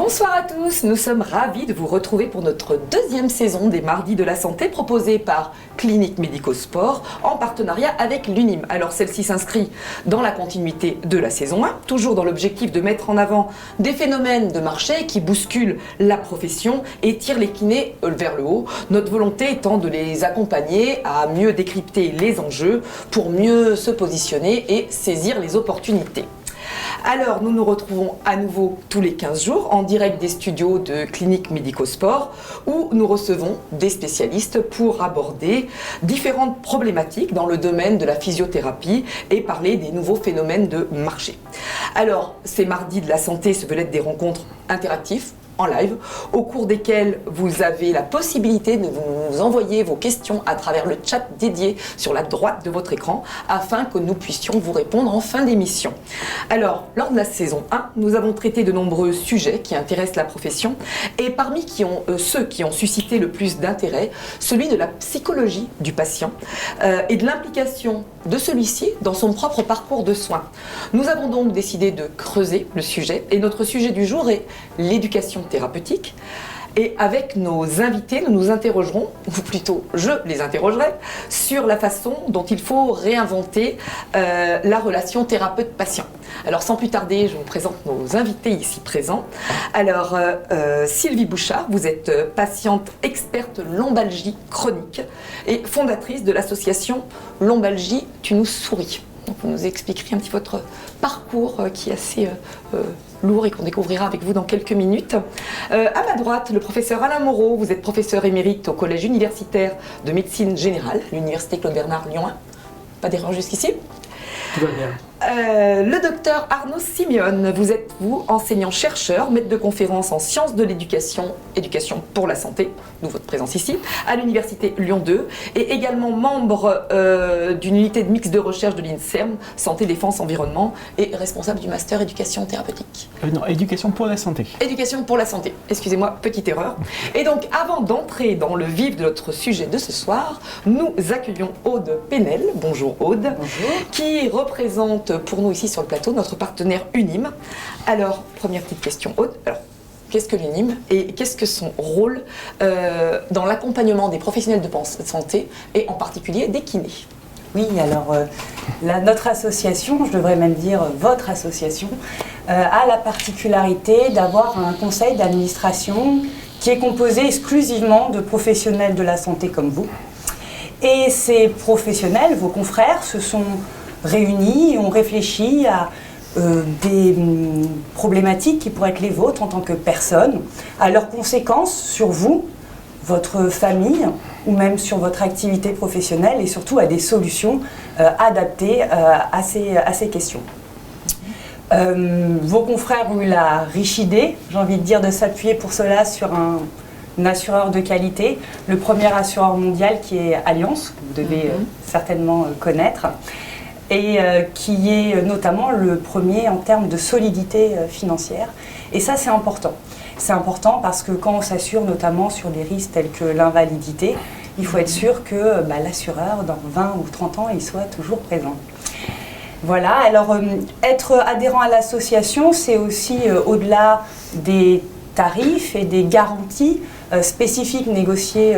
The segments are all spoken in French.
Bonsoir à tous, nous sommes ravis de vous retrouver pour notre deuxième saison des Mardis de la Santé proposée par Clinique Médico-Sport en partenariat avec l'UNIM. Alors celle-ci s'inscrit dans la continuité de la saison 1, toujours dans l'objectif de mettre en avant des phénomènes de marché qui bousculent la profession et tirent les kinés vers le haut. Notre volonté étant de les accompagner à mieux décrypter les enjeux pour mieux se positionner et saisir les opportunités. Alors, nous nous retrouvons à nouveau tous les 15 jours en direct des studios de Clinique Médico-Sport où nous recevons des spécialistes pour aborder différentes problématiques dans le domaine de la physiothérapie et parler des nouveaux phénomènes de marché. Alors, ces Mardis de la Santé se veulent être des rencontres interactives, en live, au cours desquels vous avez la possibilité de nous envoyer vos questions à travers le chat dédié sur la droite de votre écran afin que nous puissions vous répondre en fin d'émission. Alors, lors de la saison 1, nous avons traité de nombreux sujets qui intéressent la profession et parmi ceux qui ont suscité le plus d'intérêt, celui de la psychologie du patient et de l'implication de celui-ci dans son propre parcours de soins. Nous avons donc décidé de creuser le sujet et notre sujet du jour est l'éducation thérapeutique. Et avec nos invités, nous nous interrogerons, ou plutôt je les interrogerai, sur la façon dont il faut réinventer la relation thérapeute-patient. Alors sans plus tarder, je vous présente nos invités ici présents. Alors Sylvie Bouchard, vous êtes patiente experte lombalgie chronique et fondatrice de l'association Lombalgie, tu nous souris. Donc vous nous expliquerez un petit peu votre parcours qui est assez lourd et qu'on découvrira avec vous dans quelques minutes. À ma droite, le professeur Alain Moreau, vous êtes professeur émérite au Collège universitaire de médecine générale, l'Université Claude Bernard Lyon 1. Pas d'erreur jusqu'ici. Tout va bien. Le docteur Arnaud Simeone, vous êtes enseignant-chercheur, maître de conférences en sciences de l'éducation, éducation pour la santé, d'où votre présence ici, à l'université Lyon 2, et également membre d'une unité de mix de recherche de l'INSERM, santé, défense, environnement, et responsable du master éducation thérapeutique. Non, éducation pour la santé. Éducation pour la santé, excusez-moi, petite erreur. Et donc, avant d'entrer dans le vif de notre sujet de ce soir, nous accueillons Aude Penel, bonjour Aude, bonjour. Qui représente pour nous ici sur le plateau notre partenaire UNIM. Alors, première petite question, Aude. Alors, qu'est-ce que l'UNIM et qu'est-ce que son rôle dans l'accompagnement des professionnels de santé et en particulier des kinés? Oui, alors notre association, je devrais même dire votre association, a la particularité d'avoir un conseil d'administration qui est composé exclusivement de professionnels de la santé comme vous. Et ces professionnels, vos confrères, se sont réunis et ont réfléchi à des problématiques qui pourraient être les vôtres en tant que personne, à leurs conséquences sur vous, votre famille ou même sur votre activité professionnelle et surtout à des solutions adaptées à ces questions. Vos confrères ont eu la riche idée, j'ai envie de dire, de s'appuyer pour cela sur un assureur de qualité, le premier assureur mondial qui est Allianz, que vous devez certainement connaître, et qui est notamment le premier en termes de solidité financière. Et ça, c'est important. C'est important parce que quand on s'assure notamment sur des risques tels que l'invalidité, il faut être sûr que l'assureur, dans 20 ou 30 ans, il soit toujours présent. Voilà, alors être adhérent à l'association, c'est aussi au-delà des tarifs et des garanties spécifiques négociées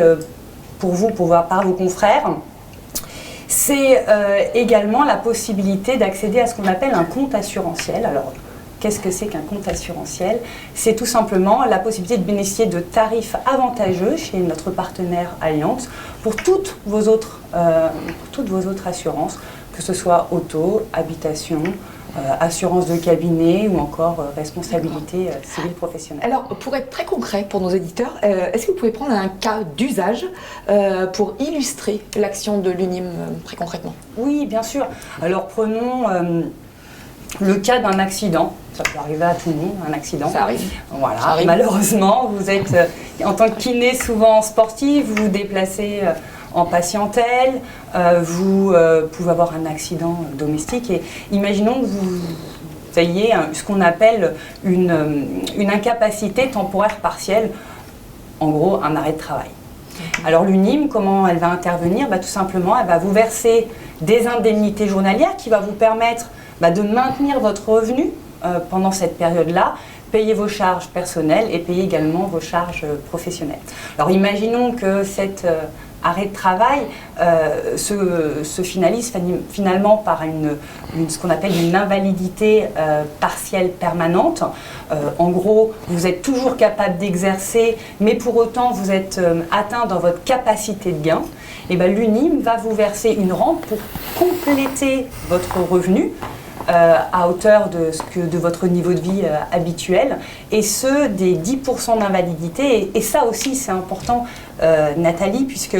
pour vous, par vos confrères. C'est également la possibilité d'accéder à ce qu'on appelle un compte assurantiel. Alors, qu'est-ce que c'est qu'un compte assurantiel? C'est tout simplement la possibilité de bénéficier de tarifs avantageux chez notre partenaire Allianz pour toutes vos autres assurances, que ce soit auto, habitation, assurance de cabinet ou encore responsabilité civile professionnelle. Alors, pour être très concret pour nos éditeurs, est-ce que vous pouvez prendre un cas d'usage pour illustrer l'action de l'UNIM très concrètement? Oui, bien sûr. Alors, prenons le cas d'un accident. Ça peut arriver à tout le monde, un accident. Ça arrive. Voilà. Ça arrive. Malheureusement, vous êtes, en tant que kiné, souvent sportif, vous vous déplacez en patientèle, vous pouvez avoir un accident domestique et imaginons que vous ayez ce qu'on appelle une incapacité temporaire partielle, en gros un arrêt de travail. Alors l'UNIM, comment elle va intervenir? Tout simplement, elle va vous verser des indemnités journalières qui va vous permettre de maintenir votre revenu pendant cette période-là, payez vos charges personnelles et payez également vos charges professionnelles. Alors imaginons que cet arrêt de travail se finalise finalement par ce qu'on appelle une invalidité partielle permanente. En gros, vous êtes toujours capable d'exercer, mais pour autant vous êtes atteint dans votre capacité de gain. Et bien, l'UNIM va vous verser une rente pour compléter votre revenu à hauteur de votre niveau de vie habituel, et ce, des 10% d'invalidité. Et ça aussi, c'est important, Nathalie, puisque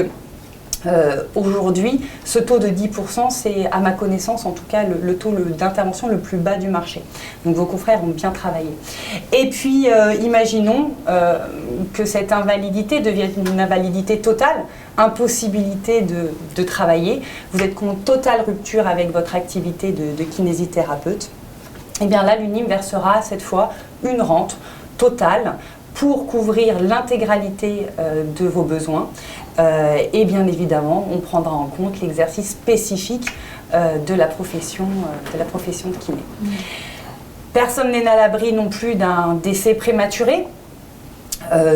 aujourd'hui, ce taux de 10%, c'est, à ma connaissance, en tout cas, le taux d'intervention le plus bas du marché. Donc vos confrères ont bien travaillé. Et puis, imaginons que cette invalidité devienne une invalidité totale, impossibilité de travailler. Vous êtes en totale rupture avec votre activité de kinésithérapeute. Et bien là, l'UNIM versera cette fois une rente totale pour couvrir l'intégralité de vos besoins. Et bien évidemment, on prendra en compte l'exercice spécifique de la profession de kiné. Personne n'est à l'abri non plus d'un décès prématuré.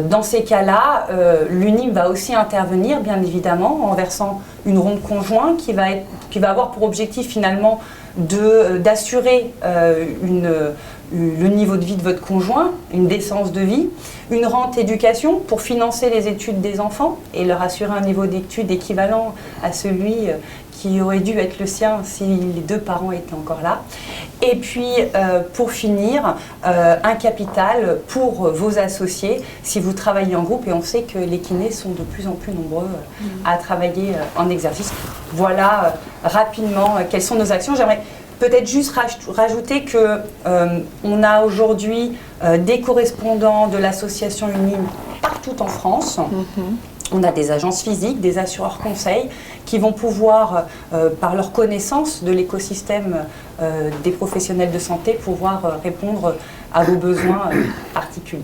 Dans ces cas-là, l'UNIM va aussi intervenir, bien évidemment, en versant une rente conjointe qui va avoir pour objectif finalement d'assurer le niveau de vie de votre conjoint, une décence de vie, une rente éducation pour financer les études des enfants et leur assurer un niveau d'études équivalent à celui qui aurait dû être le sien si les deux parents étaient encore là. Et puis, pour finir, un capital pour vos associés si vous travaillez en groupe. Et on sait que les kinés sont de plus en plus nombreux à travailler en exercice. Voilà rapidement quelles sont nos actions. J'aimerais peut-être juste rajouter qu'on a aujourd'hui des correspondants de l'association UNIM partout en France. On a des agences physiques, des assureurs conseils qui vont pouvoir, par leur connaissance de l'écosystème des professionnels de santé, pouvoir répondre à vos besoins particuliers.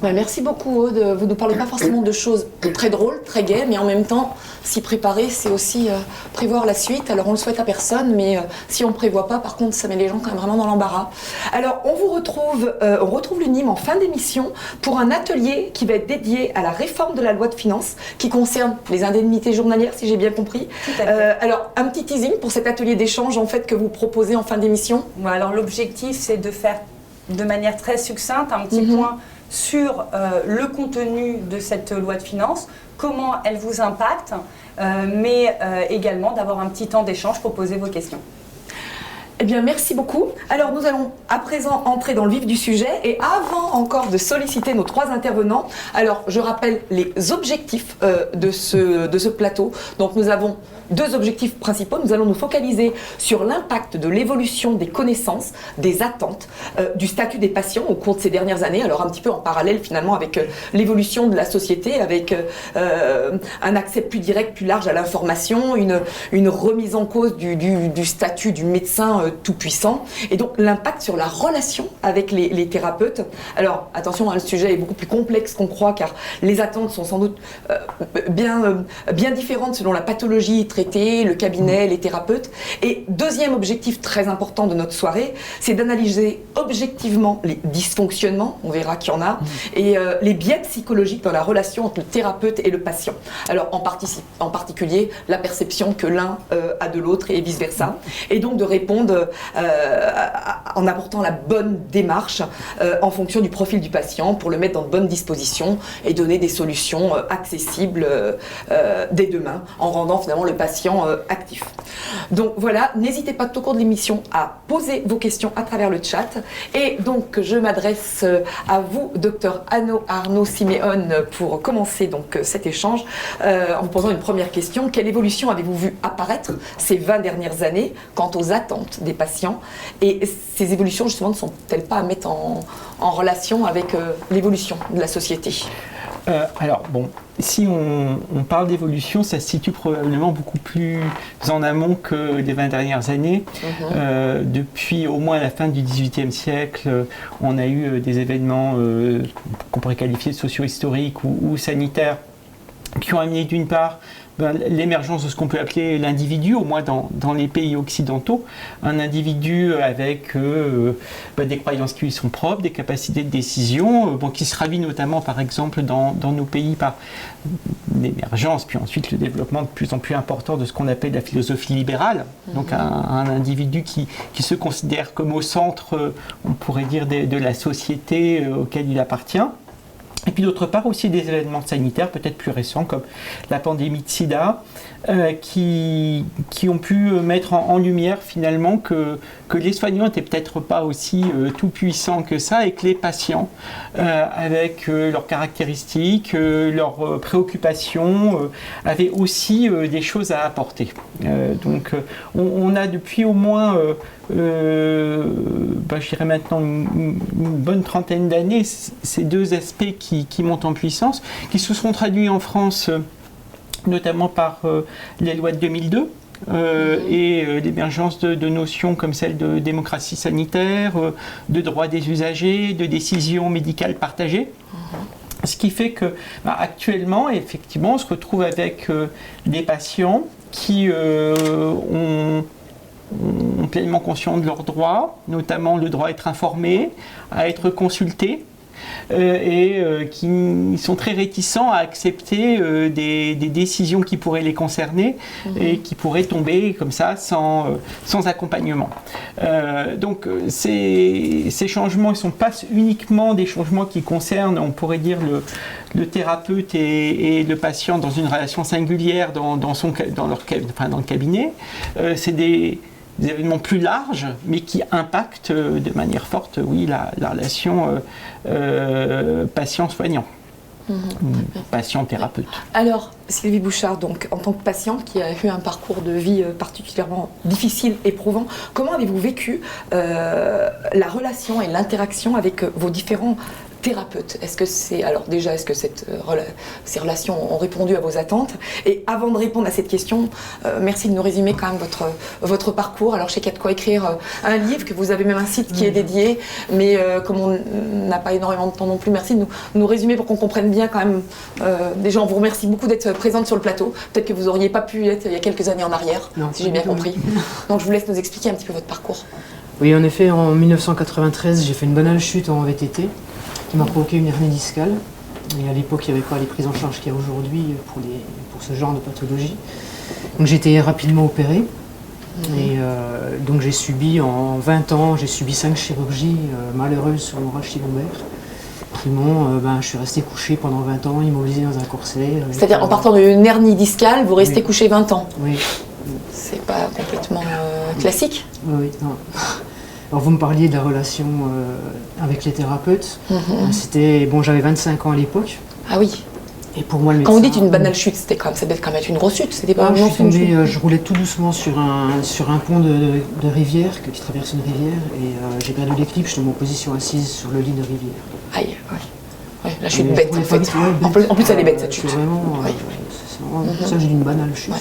Merci beaucoup Aude, vous ne nous parlez pas forcément de choses très drôles, très gaies, mais en même temps, s'y préparer, c'est aussi prévoir la suite. Alors on le souhaite à personne, mais si on ne prévoit pas, par contre, ça met les gens quand même vraiment dans l'embarras. Alors on retrouve l'UNIM en fin d'émission pour un atelier qui va être dédié à la réforme de la loi de finances, qui concerne les indemnités journalières, si j'ai bien compris. Alors un petit teasing pour cet atelier d'échange en fait que vous proposez en fin d'émission. Alors l'objectif, c'est de faire de manière très succincte un petit point sur le contenu de cette loi de finances, comment elle vous impacte, mais également d'avoir un petit temps d'échange pour poser vos questions. Eh bien, merci beaucoup. Alors, nous allons à présent entrer dans le vif du sujet. Et avant encore de solliciter nos trois intervenants, alors je rappelle les objectifs de ce plateau. Donc, nous avons deux objectifs principaux. Nous allons nous focaliser sur l'impact de l'évolution des connaissances, des attentes, du statut des patients au cours de ces dernières années. Alors, un petit peu en parallèle finalement avec l'évolution de la société, avec un accès plus direct, plus large à l'information, une remise en cause du statut du médecin tout-puissant, et donc l'impact sur la relation avec les thérapeutes. Alors attention, le sujet est beaucoup plus complexe qu'on croit, car les attentes sont sans doute bien différentes selon la pathologie traitée, le cabinet, les thérapeutes. Et deuxième objectif très important de notre soirée, c'est d'analyser objectivement les dysfonctionnements, on verra qu'il y en a, et les biais psychologiques dans la relation entre le thérapeute et le patient. Alors en particulier la perception que l'un a de l'autre et vice-versa, et donc de répondre en apportant la bonne démarche en fonction du profil du patient pour le mettre dans de bonnes dispositions et donner des solutions accessibles dès demain en rendant finalement le patient actif. Donc voilà, n'hésitez pas tout au cours de l'émission à poser vos questions à travers le chat, et donc je m'adresse à vous, docteur Arnaud Siméon, pour commencer donc cet échange en vous posant une première question. Quelle évolution avez-vous vu apparaître ces 20 dernières années quant aux attentes des patients, et ces évolutions justement ne sont-elles pas à mettre en relation avec l'évolution de la société? Alors bon, si on parle d'évolution, ça se situe probablement beaucoup plus en amont que les 20 dernières années. Depuis au moins la fin du XVIIIe siècle, on a eu des événements qu'on pourrait qualifier de socio-historiques ou sanitaires qui ont amené d'une part l'émergence de ce qu'on peut appeler l'individu, au moins dans les pays occidentaux, un individu avec des croyances qui lui sont propres, des capacités de décision, qui se ravit notamment par exemple dans nos pays par l'émergence, puis ensuite le développement de plus en plus important de ce qu'on appelle la philosophie libérale, donc un individu qui se considère comme au centre, on pourrait dire, de la société auquel il appartient. Et puis d'autre part aussi des événements sanitaires peut-être plus récents comme la pandémie de sida qui ont pu mettre en lumière finalement que les soignants n'étaient peut-être pas aussi tout puissants que ça et que les patients avec leurs caractéristiques, leurs préoccupations avaient aussi des choses à apporter. Donc on a depuis au moins je dirais maintenant une bonne trentaine d'années, ces deux aspects qui montent en puissance, qui se sont traduits en France notamment par les lois de 2002 et l'émergence de notions comme celle de démocratie sanitaire, de droit des usagers, de décision médicale partagée. Ce qui fait que actuellement, effectivement, on se retrouve avec des patients qui ont pleinement conscients de leurs droits, notamment le droit à être informé, à être consulté, et qui sont très réticents à accepter des décisions qui pourraient les concerner et qui pourraient tomber comme ça sans accompagnement. Donc ces changements ne sont pas uniquement des changements qui concernent, on pourrait dire, le thérapeute et le patient dans une relation singulière dans le cabinet. C'est des événements plus larges, mais qui impactent de manière forte, oui, la relation patient-soignant, patient-thérapeute. Alors, Sylvie Bouchard, donc, en tant que patiente qui a eu un parcours de vie particulièrement difficile, éprouvant, comment avez-vous vécu la relation et l'interaction avec vos différents thérapeute? Est-ce que ces relations ont répondu à vos attentes? Et avant de répondre à cette question, merci de nous résumer quand même votre parcours. Alors je sais qu'il y a de quoi écrire un livre, que vous avez même un site qui est dédié, mais comme on n'a pas énormément de temps non plus, merci de nous résumer pour qu'on comprenne bien quand même. Déjà, on vous remercie beaucoup d'être présente sur le plateau. Peut-être que vous n'auriez pas pu l'être il y a quelques années en arrière, si j'ai bien compris. Donc je vous laisse nous expliquer un petit peu votre parcours. Oui, en effet, en 1993, j'ai fait une banale chute en VTT. Qui m'a provoqué une hernie discale. Et à l'époque, il n'y avait pas les prises en charge qu'il y a aujourd'hui pour ce genre de pathologie. Donc j'ai été rapidement opéré. Et donc j'ai subi en 20 ans, j'ai subi 5 chirurgies malheureuses sur mon rachis lombaire. Qui m'ont, je suis resté couché pendant 20 ans, immobilisé dans un corset. C'est-à-dire en partant d'une hernie discale, vous restez couché 20 ans? Oui. C'est pas complètement classique? Oui, non. Alors vous me parliez de la relation avec les thérapeutes. J'avais 25 ans à l'époque. Ah oui. Et pour moi, le médecin... Quand vous dites une banale chute, ça devait quand même être une grosse chute. C'était pas je suis tombé, je roulais tout doucement sur un pont de rivière qui traverse une rivière et j'ai perdu l'équilibre. Je suis en position assise sur le lit de rivière. Aïe, oui. La chute bête en fait. En plus, elle est bête cette chute. C'est vraiment... Ça, j'ai dit une banale chute.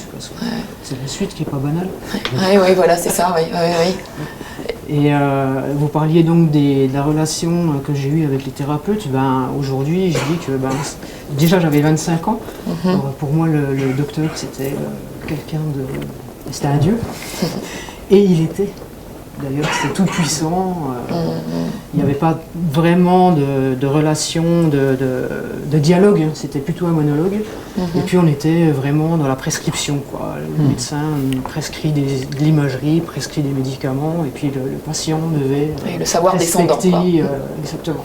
C'est la suite qui n'est pas banale. Oui, voilà, c'est ça, oui. Et vous parliez donc de la relation que j'ai eue avec les thérapeutes. Aujourd'hui, je dis que déjà j'avais 25 ans. Alors, pour moi, le docteur, c'était quelqu'un de... C'était un dieu. Et il était. D'ailleurs, c'était tout puissant. Il n'y avait pas vraiment de relation, de dialogue. C'était plutôt un monologue. Et puis on était vraiment dans la prescription, quoi. Le médecin prescrit de l'imagerie, prescrit des médicaments, et puis le patient devait le savoir descendant, quoi. Exactement.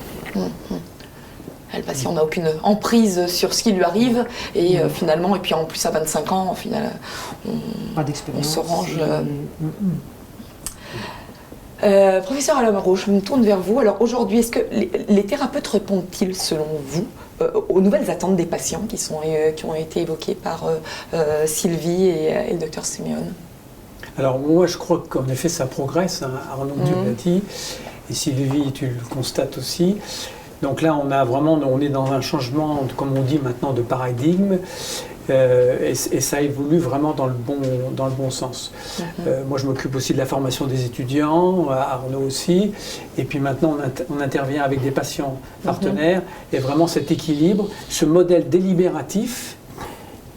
Le patient n'a aucune emprise sur ce qui lui arrive, et finalement, et puis en plus à 25 ans, au final, on se range. Professeur Alamaro, je me tourne vers vous. Alors aujourd'hui, est-ce que les thérapeutes répondent-ils, selon vous, aux nouvelles attentes des patients qui ont été évoquées par Sylvie et le docteur Simeone? Alors moi, je crois qu'en effet, ça progresse. Arnaud l'a dit, et Sylvie, tu le constates aussi. Donc là, on est dans un changement, comme on dit maintenant, de paradigme. Et ça évolue vraiment dans le bon sens. Moi, je m'occupe aussi de la formation des étudiants, Arnaud aussi, et puis maintenant on intervient avec des patients partenaires, et vraiment cet équilibre, ce modèle délibératif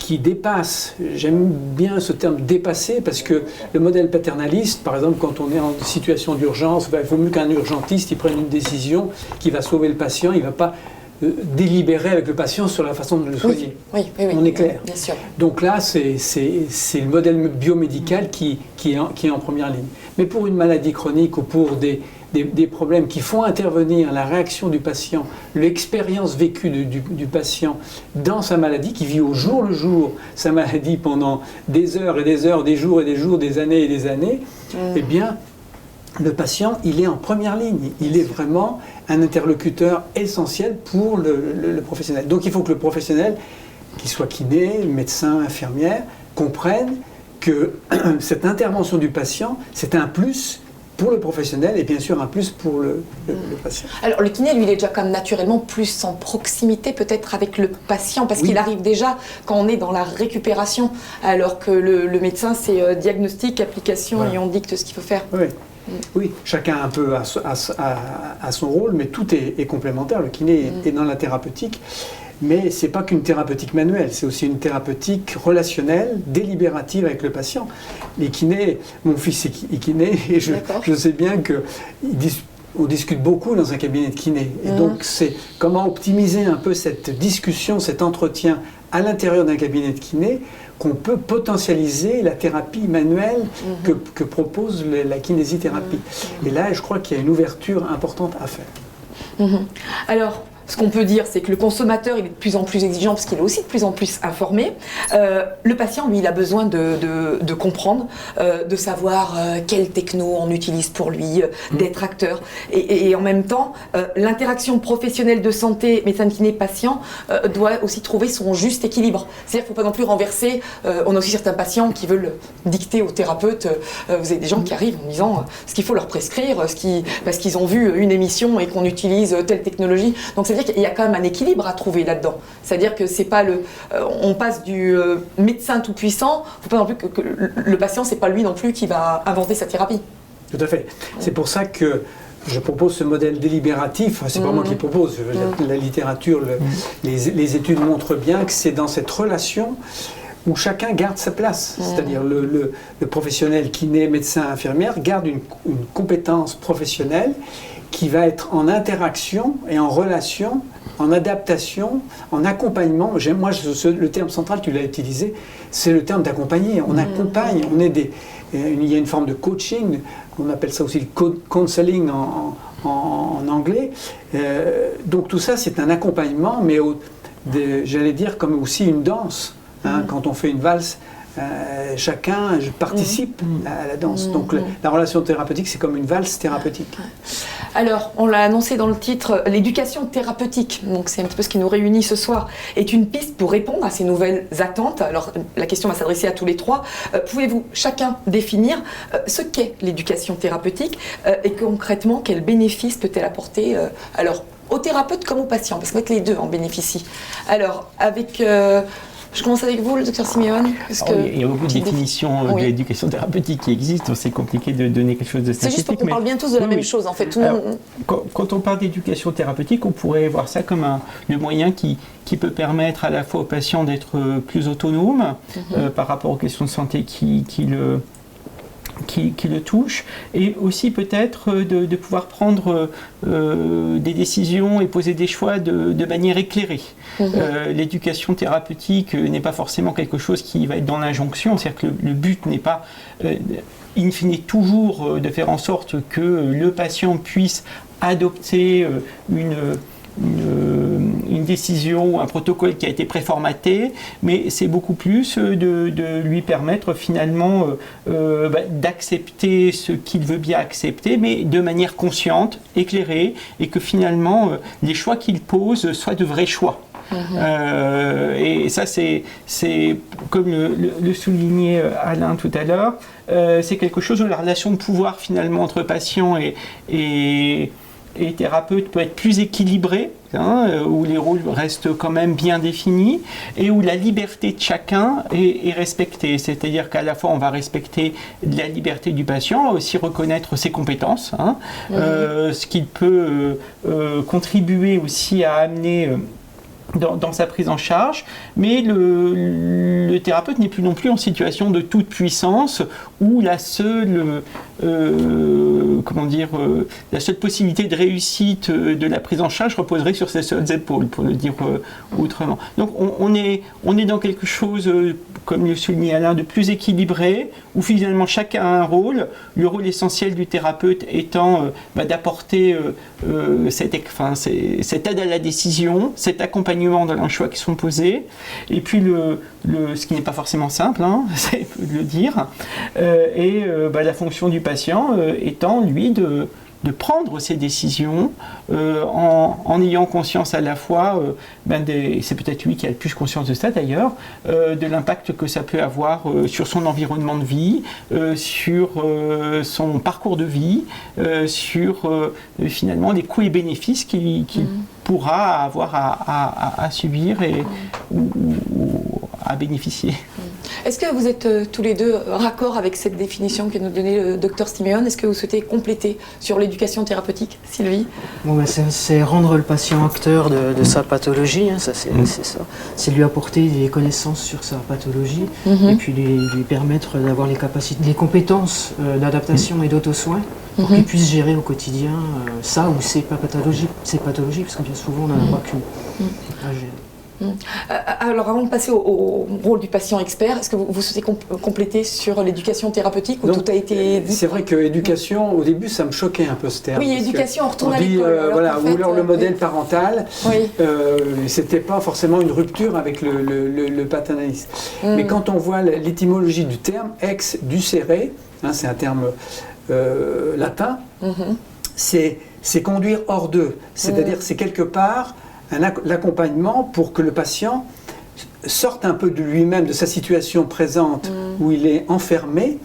qui dépasse, j'aime bien ce terme dépasser, parce que le modèle paternaliste, par exemple, quand on est en situation d'urgence, il vaut mieux qu'un urgentiste, il prenne une décision qui va sauver le patient, il ne va pas délibérer avec le patient sur la façon de le soigner. Oui, on est clair. Bien sûr. Donc là, c'est le modèle biomédical qui est en première ligne. Mais pour une maladie chronique ou pour des problèmes qui font intervenir la réaction du patient, l'expérience vécue du patient dans sa maladie, qui vit au jour le jour sa maladie pendant des heures et des heures, des jours et des jours, des années et des années, eh bien, le patient, il est en première ligne. Il est vraiment un interlocuteur essentiel pour le professionnel. Donc il faut que le professionnel, qu'il soit kiné, médecin, infirmière, comprenne que cette intervention du patient, c'est un plus pour le professionnel et bien sûr un plus pour le patient. Alors le kiné, lui, il est déjà quand même naturellement plus en proximité peut-être avec le patient, parce qu'il arrive déjà quand on est dans la récupération, alors que le médecin, c'est diagnostic, application, et on dicte ce qu'il faut faire. Oui, chacun un peu a son rôle, mais tout est complémentaire. Le kiné est dans la thérapeutique, mais ce n'est pas qu'une thérapeutique manuelle, c'est aussi une thérapeutique relationnelle, délibérative avec le patient. Les kinés, mon fils est kiné, et je sais bien qu'on discute beaucoup dans un cabinet de kiné. Et donc, c'est comment optimiser un peu cette discussion, cet entretien à l'intérieur d'un cabinet de kiné, qu'on peut potentialiser la thérapie manuelle que propose la kinésithérapie. Et là, je crois qu'il y a une ouverture importante à faire. Alors, ce qu'on peut dire, c'est que le consommateur, il est de plus en plus exigeant parce qu'il est aussi de plus en plus informé. Le patient, lui, il a besoin de comprendre, de savoir quelle techno on utilise pour lui, d'être acteur. Et en même temps, l'interaction professionnelle de santé, médecin kiné, patient, doit aussi trouver son juste équilibre. C'est-à-dire qu'il ne faut pas non plus renverser. On a aussi certains patients qui veulent dicter au thérapeute. Vous avez des gens qui arrivent en disant ce qu'il faut leur prescrire, parce qu'ils ont vu une émission et qu'on utilise telle technologie. Donc c'est-à-dire qu'il y a quand même un équilibre à trouver là-dedans. C'est-à-dire que c'est pas on passe du médecin tout puissant. Il ne faut pas non plus que le patient, c'est pas lui non plus qui va inventer sa thérapie. Tout à fait. C'est pour ça que je propose ce modèle délibératif. C'est pas moi qui le propose. La littérature, les études montrent bien que c'est dans cette relation où chacun garde sa place. C'est-à-dire le professionnel kiné, médecin, infirmière garde une compétence professionnelle qui va être en interaction et en relation, en adaptation, en accompagnement. Moi, le terme central, tu l'as utilisé, c'est le terme d'accompagner. On accompagne, il y a une forme de coaching, on appelle ça aussi le counseling en anglais. Donc tout ça, c'est un accompagnement, mais j'allais dire comme aussi une danse. Quand on fait une valse, chacun participe à la danse. Donc la relation thérapeutique, c'est comme une valse thérapeutique. Alors, on l'a annoncé dans le titre, l'éducation thérapeutique, donc c'est un petit peu ce qui nous réunit ce soir, est une piste pour répondre à ces nouvelles attentes. Alors, la question va s'adresser à tous les trois. Pouvez-vous chacun définir ce qu'est l'éducation thérapeutique et concrètement, quels bénéfices peut-elle apporter alors, aux thérapeutes comme aux patients, parce que les deux en bénéficient. Alors, avec... je commence avec vous, le docteur Siméon. Il y a beaucoup de définitions de l'éducation thérapeutique qui existent, donc c'est compliqué de donner quelque chose de scientifique. C'est juste pour qu'on parle bien tous de la même chose, en fait. Quand on parle d'éducation thérapeutique, on pourrait voir ça comme le moyen qui peut permettre à la fois au patient d'être plus autonome par rapport aux questions de santé qui le touche, et aussi peut-être de pouvoir prendre des décisions et poser des choix de manière éclairée. L'éducation thérapeutique n'est pas forcément quelque chose qui va être dans l'injonction, c'est-à-dire que le but n'est pas in fine toujours de faire en sorte que le patient puisse adopter une décision ou un protocole qui a été préformaté, mais c'est beaucoup plus de lui permettre finalement d'accepter ce qu'il veut bien accepter, mais de manière consciente, éclairée, et que finalement les choix qu'il pose soient de vrais choix. Et ça, c'est comme le soulignait Alain tout à l'heure, c'est quelque chose où la relation de pouvoir finalement entre patient et thérapeute peut être plus équilibrée, où les rôles restent quand même bien définis et où la liberté de chacun est respectée. C'est-à-dire qu'à la fois on va respecter la liberté du patient, aussi reconnaître ses compétences, ce qu'il peut contribuer aussi à amener dans sa prise en charge, mais le thérapeute n'est plus non plus en situation de toute puissance où la seule la seule possibilité de réussite de la prise en charge reposerait sur ses seules épaules, pour le dire autrement. Donc on est dans quelque chose, comme le soulignait Alain, de plus équilibré, où finalement chacun a un rôle, le rôle essentiel du thérapeute étant d'apporter cette aide à la décision, cet accompagnement dans les choix qui sont posés, et puis ce qui n'est pas forcément simple, c'est de le dire, et la fonction du patient étant, lui, de prendre ses décisions en ayant conscience à la fois, c'est peut-être lui qui a le plus conscience de ça d'ailleurs, de l'impact que ça peut avoir sur son environnement de vie, sur son parcours de vie, sur finalement les coûts et bénéfices qu'il pourra avoir à subir ou à bénéficier. Est-ce que vous êtes tous les deux raccord avec cette définition que nous donnait le docteur Siméon? Est-ce que vous souhaitez compléter sur l'éducation thérapeutique, Sylvie? C'est rendre le patient acteur de sa pathologie, c'est ça. C'est lui apporter des connaissances sur sa pathologie et puis lui permettre d'avoir les compétences d'adaptation et d'auto-soin pour qu'il puisse gérer au quotidien ça ou ses pathologies, parce que bien souvent on n'en a pas qu'une à gérer. Alors avant de passer au rôle du patient expert, est-ce que vous souhaitez compléter sur l'éducation thérapeutique ou tout a été dit? C'est vrai que éducation, au début, ça me choquait un peu ce terme. Oui, éducation, on retourne à l'école. Ou alors le modèle parental, c'était pas forcément une rupture avec le paternalisme. Mais quand on voit l'étymologie du terme, ex ducere, c'est un terme latin, c'est conduire hors d'eux, c'est-à-dire c'est quelque part l'accompagnement pour que le patient sorte un peu de lui-même, de sa situation présente où il est enfermé,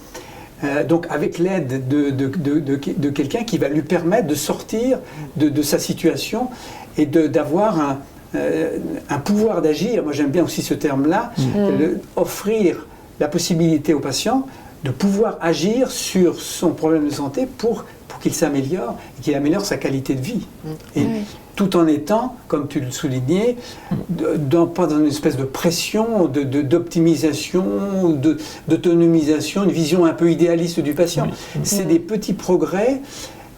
donc avec l'aide de quelqu'un qui va lui permettre de sortir de sa situation et d'avoir un pouvoir d'agir. Moi j'aime bien aussi ce terme-là, offrir la possibilité au patient de pouvoir agir sur son problème de santé pour qu'il s'améliore et qu'il améliore sa qualité de vie. Et tout en étant, comme tu le soulignais, pas dans une espèce de pression, d'optimisation, d'autonomisation, une vision un peu idéaliste du patient. C'est des petits progrès,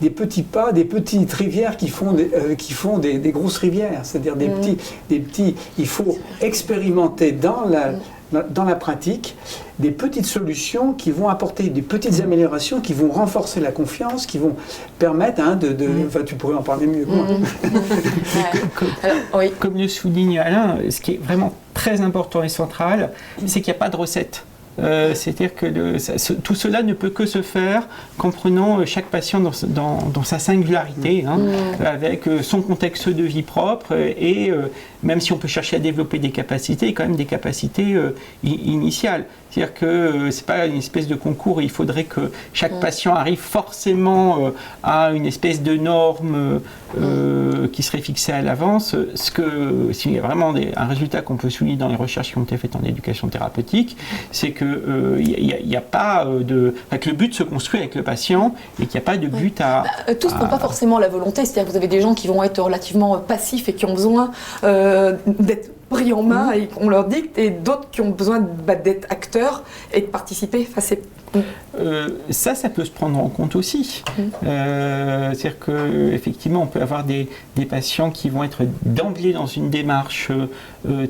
des petits pas, des petites rivières qui font des grosses rivières. C'est-à-dire des petits. Il faut expérimenter dans la pratique des petites solutions qui vont apporter des petites améliorations, qui vont renforcer la confiance, qui vont permettre enfin, tu pourrais en parler mieux que moi. Comme le souligne Alain, ce qui est vraiment très important et central, c'est qu'il n'y a pas de recette. C'est-à-dire que tout cela ne peut que se faire qu'en prenant chaque patient dans sa singularité, avec son contexte de vie propre, et même si on peut chercher à développer des capacités, quand même des capacités initiales. C'est-à-dire que ce n'est pas une espèce de concours, il faudrait que chaque patient arrive forcément à une espèce de norme qui serait fixée à l'avance. S'il y a vraiment un résultat qu'on peut souligner dans les recherches qui ont été faites en éducation thérapeutique, c'est qu'il n'y a pas que le but se construit avec le patient et qu'il n'y a pas de but à... Tous n'ont pas forcément la volonté, c'est-à-dire que vous avez des gens qui vont être relativement passifs et qui ont besoin d'être pris en main et qu'on leur dicte, et d'autres qui ont besoin d'être acteurs et de participer. Ça peut se prendre en compte aussi. C'est-à-dire qu'effectivement, on peut avoir des patients qui vont être d'emblée dans une démarche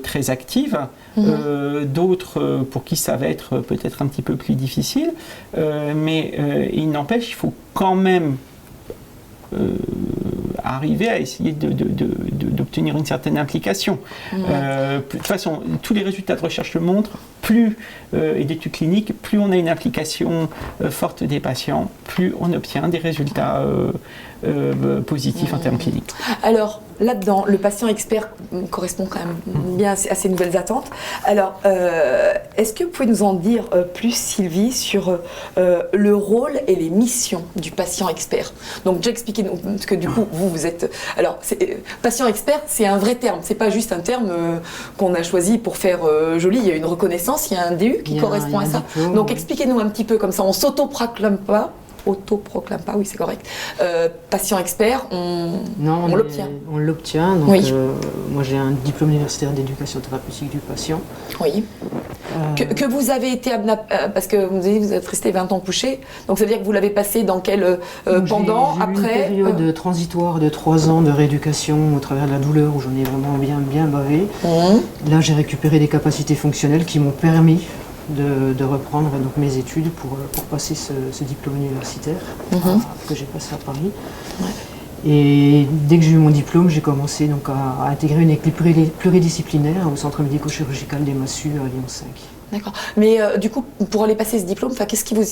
très active, d'autres pour qui ça va être peut-être un petit peu plus difficile, mais il n'empêche, il faut quand même arriver à essayer d'obtenir une certaine implication. De toute façon, tous les résultats de recherche le montrent, et d'études cliniques, plus on a une implication forte des patients, plus on obtient des résultats positifs en termes cliniques. Alors, là-dedans, le patient expert correspond quand même bien à ces nouvelles attentes. Alors, est-ce que vous pouvez nous en dire plus, Sylvie, sur le rôle et les missions du patient expert? Donc, déjà expliquez-nous, parce que du coup, vous êtes... Alors, patient expert, c'est un vrai terme, c'est pas juste un terme qu'on a choisi pour faire joli, il y a une reconnaissance, il y a un DU qui correspond à ça. Donc, expliquez-nous un petit peu comme ça, on s'auto-proclame pas. autoproclame pas, oui c'est correct. Patient expert, Non, on l'obtient. On l'obtient. Donc, Oui. moi, j'ai un diplôme universitaire d'éducation thérapeutique du patient. Oui. Que vous avez été amené, parce que vous avez dit que vous êtes resté 20 ans couché, donc ça veut dire que vous l'avez passé dans quel pendant, J'ai eu après une période transitoire de 3 ans de rééducation au travers de la douleur où j'en ai vraiment bien bavé. Là, j'ai récupéré des capacités fonctionnelles qui m'ont permis de reprendre donc, mes études pour passer ce diplôme universitaire que j'ai passé à Paris. Ouais. Et dès que j'ai eu mon diplôme, j'ai commencé donc, à intégrer une équipe pluridisciplinaire au centre médico-chirurgical des Massus à Lyon 5. D'accord. Mais du coup, pour aller passer ce diplôme, qu'est-ce qui vous...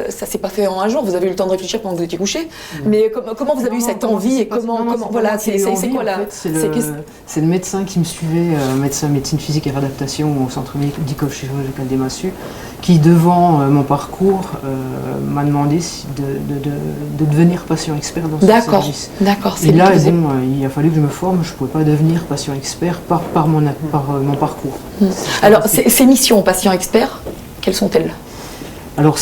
ça s'est pas fait en un jour, vous avez eu le temps de réfléchir pendant que vous étiez couché, mais comment vous avez eu cette envie et comment voilà, c'est quoi là? C'est le médecin qui me suivait, médecine physique et réadaptation au centre médico-chirurgical des Massus, qui devant mon parcours m'a demandé de devenir patient expert dans ce service. D'accord. Et là, il a fallu que je me forme, je ne pouvais pas devenir patient expert par mon parcours. Alors, ces missions patient expert, quelles sont-elles? Alors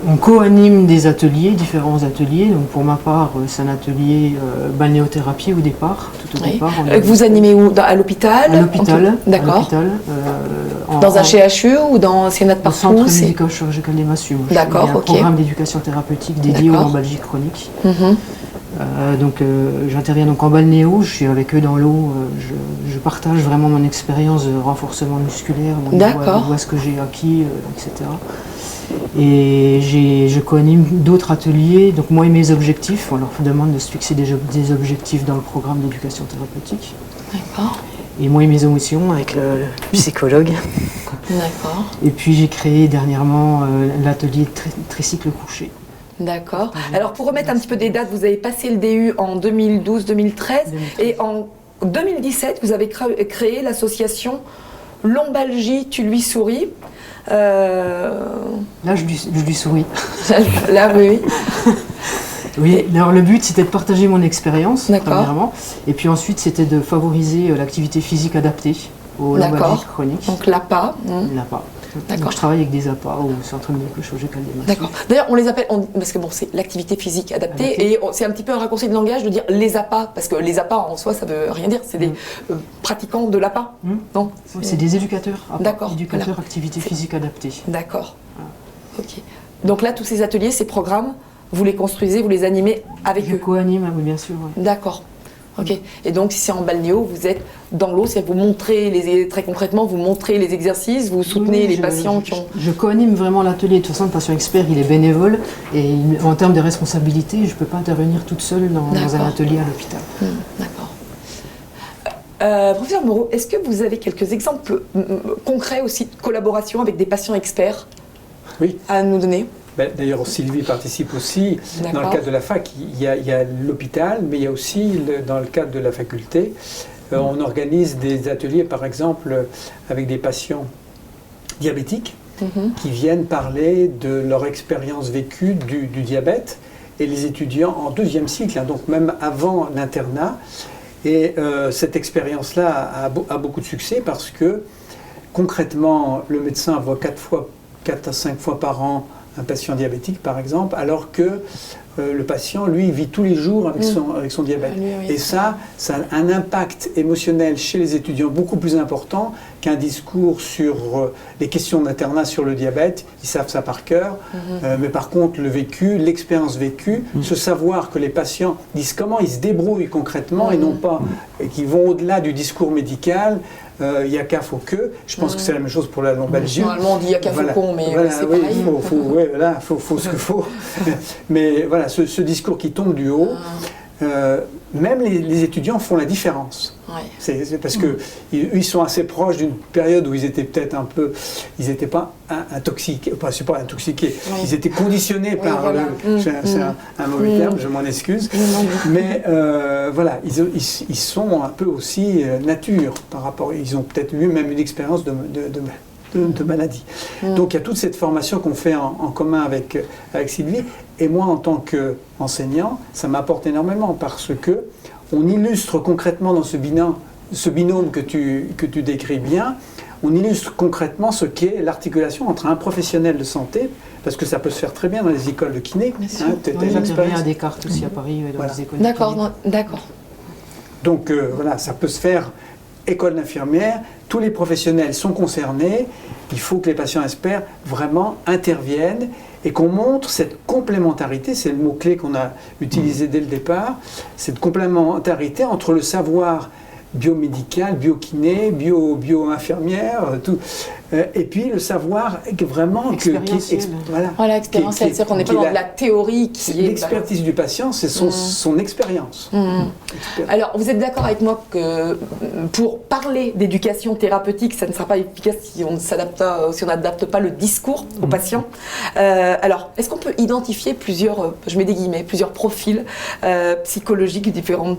on co-anime des ateliers, différents ateliers. Donc pour ma part, c'est un atelier balnéothérapie au départ, tout au départ. Vous animez où? À l'hôpital? À l'hôpital. D'accord. Dans un CHU ou dans c'est notre partout? Au centre médico-chirurgical des Massus. D'accord, un programme d'éducation thérapeutique dédié aux lombalgies chroniques. J'interviens donc en balnéo, je suis avec eux dans l'eau, je partage vraiment mon expérience de renforcement musculaire, je vois ce que j'ai acquis, etc. Et je co-anime d'autres ateliers, donc moi et mes objectifs, on leur demande de se fixer des objectifs dans le programme d'éducation thérapeutique. D'accord. Et moi et mes émotions avec le psychologue. D'accord. Et puis j'ai créé dernièrement l'atelier tricycle couché. D'accord. Alors pour remettre un petit peu des dates, vous avez passé le DU en 2012-2013 et en 2017, vous avez créé l'association Lombalgie, tu lui souris. Là, je lui souris. Là, oui. Oui, alors le but c'était de partager mon expérience, premièrement. Et puis ensuite c'était de favoriser l'activité physique adaptée aux lombalgies chroniques. Donc l'APA. L'APA. Donc, je travaille avec des APA au centre médico-chirurgical des Massus. D'accord. D'ailleurs, on les appelle, parce que bon, c'est l'activité physique adaptée, et c'est un petit peu un raccourci de langage de dire les APA, parce que les APA en soi, ça veut rien dire, c'est des pratiquants de l'APA. Non, c'est des éducateurs. D'accord. Éducateurs activité physique adaptée. D'accord. Ok. Donc là, tous ces ateliers, ces programmes, vous les construisez, vous les animez avec eux? Je co-anime, oui, bien sûr. Ouais. D'accord. Ok. Et donc, si c'est en balnéo, vous êtes dans l'eau, c'est-à-dire vous montrez très concrètement, vous montrez les exercices, vous soutenez les patients qui ont. Je co-anime vraiment l'atelier. De toute façon, le patient expert, il est bénévole et en termes de responsabilité, je ne peux pas intervenir toute seule dans un atelier à l'hôpital. D'accord. Professeur Moreau, est-ce que vous avez quelques exemples concrets aussi de collaboration avec des patients experts à nous donner? D'ailleurs, Sylvie participe aussi. Dans le cadre de la fac, il y a l'hôpital, mais il y a aussi, dans le cadre de la faculté, on organise des ateliers, par exemple, avec des patients diabétiques qui viennent parler de leur expérience vécue du diabète, et les étudiants en deuxième cycle, donc même avant l'internat. Et cette expérience-là a beaucoup de succès parce que, concrètement, le médecin voit 4 à 5 fois par an un patient diabétique, par exemple, alors que le patient, lui, vit tous les jours avec son diabète. Et ça a un impact émotionnel chez les étudiants beaucoup plus important qu'un discours sur les questions d'internat sur le diabète. Ils savent ça par cœur. Mais par contre, le vécu, l'expérience vécue, ce savoir que les patients disent comment ils se débrouillent concrètement et non pas qu'ils vont au-delà du discours médical. Il y a qu'à, faut que. Je pense que c'est la même chose pour la lombalgie. Normalement, on dit il y a qu'à, faut qu'on, mais c'est oui, pareil. faut ce qu'il faut. Mais voilà, ce discours qui tombe du haut, même les étudiants font la différence. C'est parce qu'ils sont assez proches d'une période où ils étaient peut-être un peu, ils n'étaient pas intoxiqués, c'est pas intoxiqués, ils étaient conditionnés par, c'est un mauvais terme, je m'en excuse, mais voilà, ils sont un peu aussi nature par rapport, ils ont peut-être eu même une expérience de maladie. Donc il y a toute cette formation qu'on fait en commun avec Sylvie, et moi en tant qu'enseignant, ça m'apporte énormément parce que on illustre concrètement dans ce binôme que tu décris bien, on illustre concrètement ce qu'est l'articulation entre un professionnel de santé, parce que ça peut se faire très bien dans les écoles de kiné. Bien sûr. Tu as Oui, l'expérience. il y a à Descartes aussi à Paris, dans Voilà. les écoles. D'accord, d'accord. Donc voilà, ça peut se faire école d'infirmière, tous les professionnels sont concernés, il faut que les patients experts vraiment interviennent et qu'on montre cette complémentarité, c'est le mot-clé qu'on a utilisé dès le départ, cette complémentarité entre le savoir biomédical, biokiné, bio-infirmière, tout, et puis le savoir vraiment Expérientiel. Voilà, expérientiel, c'est-à-dire qu'on n'est pas dans de la théorie qui est... L'expertise du patient, c'est son expérience. Alors, vous êtes d'accord avec moi que pour parler d'éducation thérapeutique, ça ne sera pas efficace si on n'adapte pas le discours au patient. Alors, est-ce qu'on peut identifier plusieurs, je mets des guillemets, plusieurs profils psychologiques différents